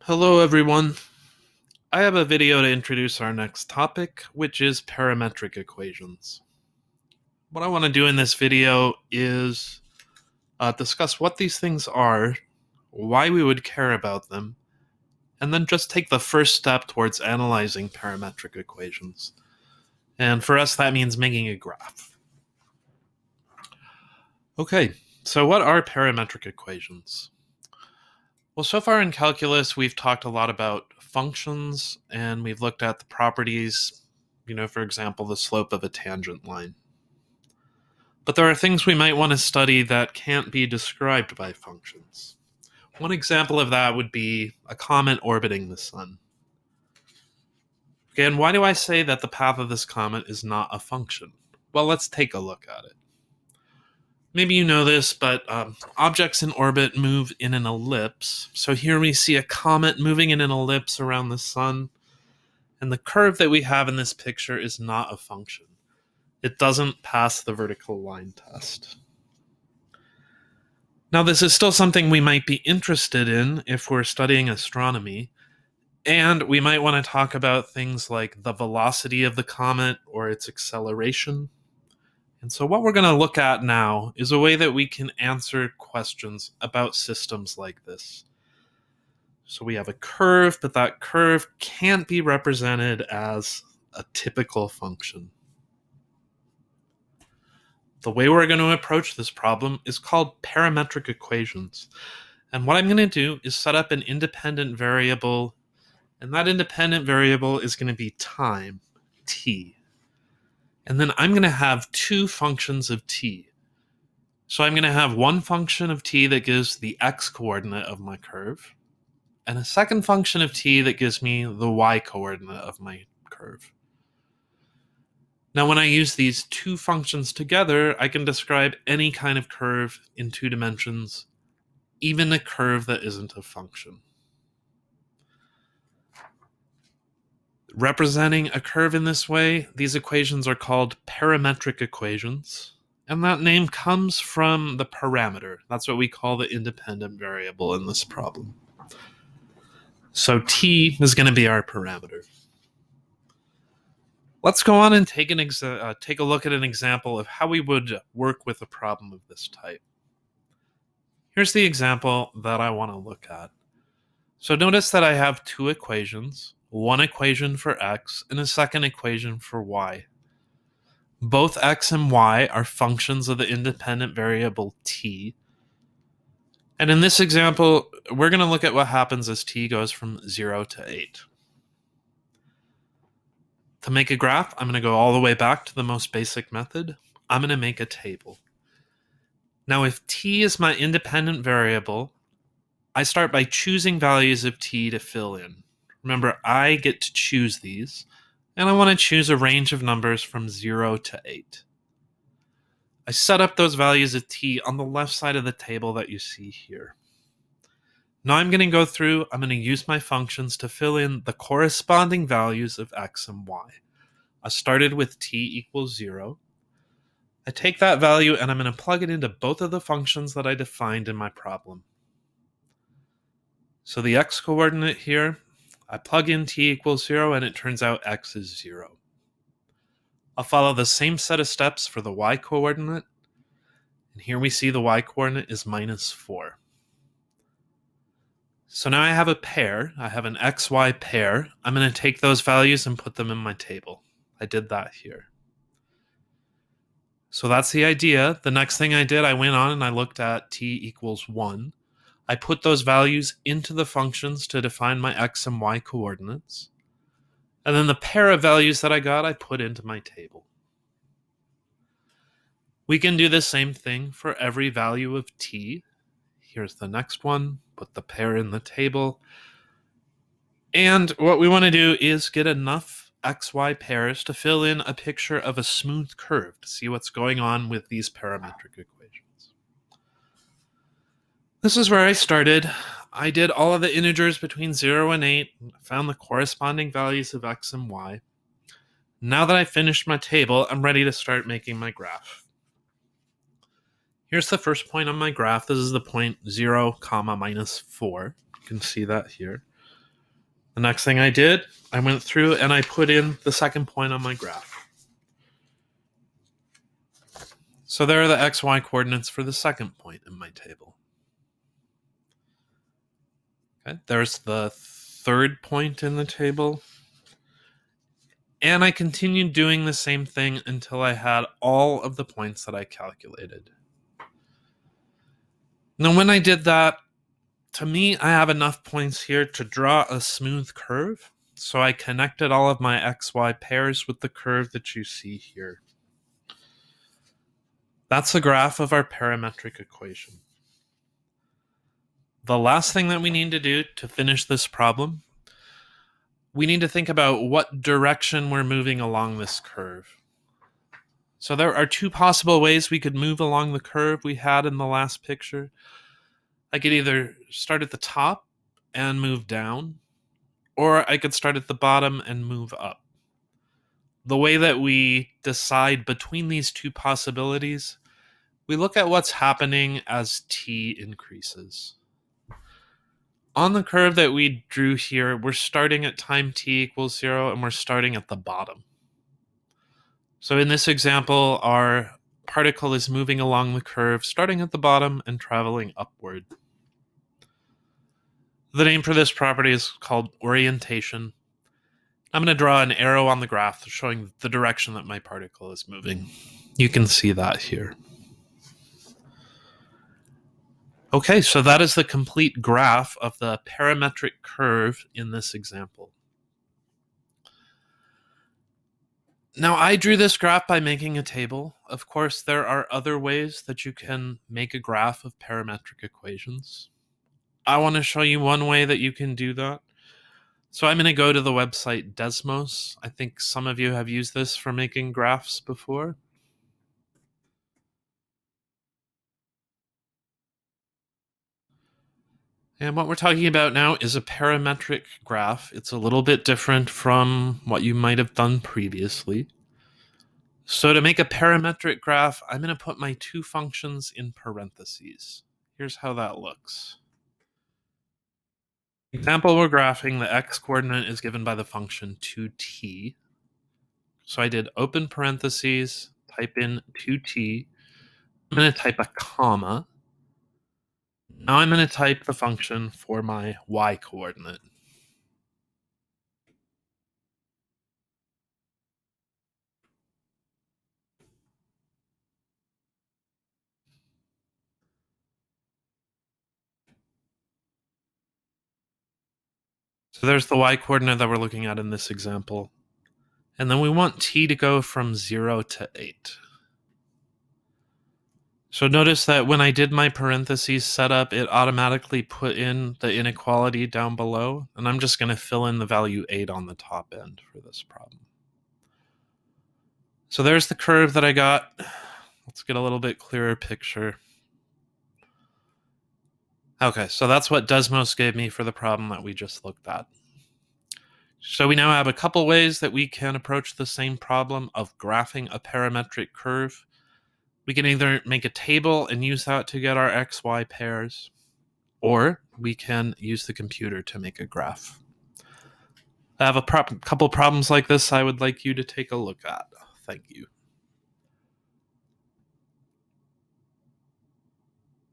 Hello everyone. I have a video to introduce our next topic, which is parametric equations. What I want to do in this video is discuss what these things are, why we would care about them, and then just take the first step towards analyzing parametric equations. And for us, that means making a graph. Okay, so what are parametric equations? Well, so far in calculus, we've talked a lot about functions, and we've looked at the properties, for example, the slope of a tangent line. But there are things we might want to study that can't be described by functions. One example of that would be a comet orbiting the sun. Okay, and why do I say that the path of this comet is not a function? Well, let's take a look at it. Maybe you know this, but objects in orbit move in an ellipse. So here we see a comet moving in an ellipse around the sun. And the curve that we have in this picture is not a function. It doesn't pass the vertical line test. Now, this is still something we might be interested in if we're studying astronomy. And we might want to talk about things like the velocity of the comet or its acceleration. And so what we're going to look at now is a way that we can answer questions about systems like this. So we have a curve, but that curve can't be represented as a typical function. The way we're going to approach this problem is called parametric equations. And what I'm going to do is set up an independent variable, and that independent variable is going to be time, t. And then I'm going to have two functions of t. So I'm going to have one function of t that gives the x-coordinate of my curve, and a second function of t that gives me the y-coordinate of my curve. Now, when I use these two functions together, I can describe any kind of curve in 2 dimensions, even a curve that isn't a function. Representing a curve in this way, these equations are called parametric equations, and that name comes from the parameter. That's what we call the independent variable in this problem. So t is going to be our parameter. Let's go on and take a look at an example of how we would work with a problem of this type. Here's the example that I want to look at. So notice that I have two equations, one equation for x and a second equation for y. Both x and y are functions of the independent variable t. And in this example, we're going to look at what happens as t goes from 0 to 8. To make a graph, I'm going to go all the way back to the most basic method. I'm going to make a table. Now, if t is my independent variable, I start by choosing values of t to fill in. Remember, I get to choose these, and I want to choose a range of numbers from 0 to 8. I set up those values of t on the left side of the table that you see here. Now I'm going to go through, I'm going to use my functions to fill in the corresponding values of x and y. I started with t equals 0. I take that value and I'm going to plug it into both of the functions that I defined in my problem. So the x-coordinate here, I plug in t equals 0 and it turns out x is 0. I'll follow the same set of steps for the y-coordinate, and here we see the y-coordinate is -4. So now I have a pair, I have an xy pair. I'm going to take those values and put them in my table. I did that here. So that's the idea. The next thing I did, I went on and I looked at t equals 1. I put those values into the functions to define my x and y coordinates. And then the pair of values that I got, I put into my table. We can do the same thing for every value of t. Here's the next one. Put the pair in the table. And what we want to do is get enough xy pairs to fill in a picture of a smooth curve to see what's going on with these parametric equations. This is where I started. I did all of the integers between 0 and 8, found the corresponding values of x and y. Now that I finished my table, I'm ready to start making my graph. Here's the first point on my graph. This is the point 0, -4. You can see that here. The next thing I did, I went through and I put in the second point on my graph. So there are the xy coordinates for the second point in my table. Okay, there's the third point in the table. And I continued doing the same thing until I had all of the points that I calculated. Now, when I did that, to me, I have enough points here to draw a smooth curve. So I connected all of my xy pairs with the curve that you see here. That's the graph of our parametric equation. The last thing that we need to do to finish this problem, we need to think about what direction we're moving along this curve. So there are two possible ways we could move along the curve we had in the last picture. I could either start at the top and move down, or I could start at the bottom and move up. The way that we decide between these two possibilities, we look at what's happening as t increases. On the curve that we drew here, we're starting at time t equals 0, and we're starting at the bottom. So in this example, our particle is moving along the curve, starting at the bottom and traveling upward. The name for this property is called orientation. I'm going to draw an arrow on the graph showing the direction that my particle is moving. You can see that here. Okay, so that is the complete graph of the parametric curve in this example. Now, I drew this graph by making a table. Of course, there are other ways that you can make a graph of parametric equations. I want to show you one way that you can do that. So I'm going to go to the website Desmos. I think some of you have used this for making graphs before. And what we're talking about now is a parametric graph. It's a little bit different from what you might have done previously. So to make a parametric graph, I'm going to put my two functions in parentheses. Here's how that looks. Example, we're graphing the x-coordinate is given by the function 2t. So I did open parentheses, type in 2t. I'm going to type a comma. Now I'm going to type the function for my y-coordinate. So there's the y-coordinate that we're looking at in this example. And then we want t to go from 0 to 8. So notice that when I did my parentheses setup, it automatically put in the inequality down below. And I'm just going to fill in the value 8 on the top end for this problem. So there's the curve that I got. Let's get a little bit clearer picture. Okay, so that's what Desmos gave me for the problem that we just looked at. So we now have a couple ways that we can approach the same problem of graphing a parametric curve. We can either make a table and use that to get our XY pairs, or we can use the computer to make a graph. I have a couple problems like this I would like you to take a look at. Thank you.